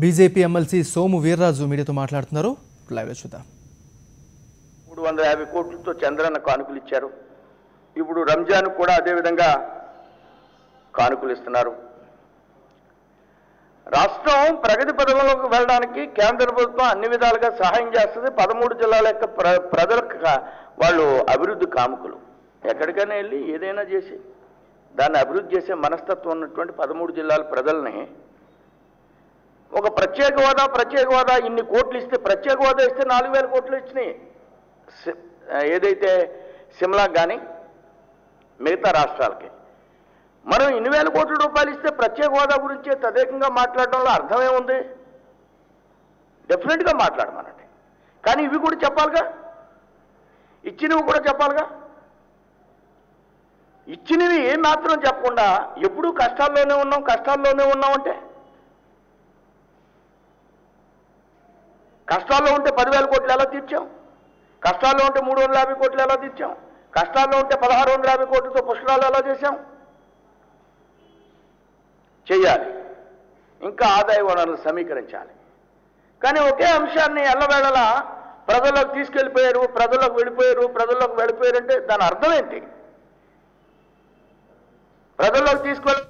BJP MLC Somu Veerraju మీడియాతో మాట్లాడుతున్నారు. Live చూద్దాం. 350 కోట్లతో చంద్రన్న కానుకలు ఇచ్చారు. ఇప్పుడు రంజాన్ కూడా అదే విధంగా కానుకలు ఇస్తున్నారు. రాష్ట్రం ప్రగతి పథకంలోకి వెళ్ళడానికి కేంద్ర ప్రభుత్వం అన్ని విధాలుగా సహాయం చేస్తుంది. 13 జిల్లాల యొక్క ప్రజలకు వాళ్ళు అభివృద్ధి కాముకులు. ఎక్కడికైనా వెళ్ళి ఏదైనా చేసి దాన్ని అభివృద్ధి చేసే మనస్తత్వం ఉన్నటువంటి 13 జిల్లాల ప్రజల్ని ఒక ప్రత్యేక హోదా ఇన్ని కోట్లు ఇస్తే, ప్రత్యేక హోదా ఇస్తే 4000 కోట్లు ఇచ్చినాయి. ఏదైతే సిమ్లాకి కానీ మిగతా రాష్ట్రాలకి మనం ఇన్ని వేల కోట్ల రూపాయలు ఇస్తే ప్రత్యేక హోదా గురించి తదేకంగా మాట్లాడడంలో అర్థమేముంది? డెఫినెట్గా మాట్లాడమనండి. కానీ ఇవి కూడా చెప్పాలిగా, ఇచ్చినవి కూడా చెప్పాలిగా. ఇచ్చినవి ఏం మాత్రం చెప్పకుండా ఎప్పుడూ కష్టాల్లోనే ఉన్నాం అంటే, కష్టాల్లో ఉంటే 10,000 కోట్లు ఎలా తీర్చాం? కష్టాల్లో ఉంటే 350 కోట్లు ఎలా తీర్చాం? కష్టాల్లో ఉంటే 1650 కోట్లతో పుష్కరాలు ఎలా చేశాం? చేయాలి. ఇంకా ఆదాయ వనరులు సమీకరించాలి. కానీ ఒకే అంశాన్ని ఎల్లవేళలా ప్రజల్లోకి తీసుకెళ్ళిపోయారు, ప్రజల్లోకి వెళ్ళిపోయారు అంటే దాని అర్థం ఏంటి? ప్రజల్లోకి తీసుకెళ్ళి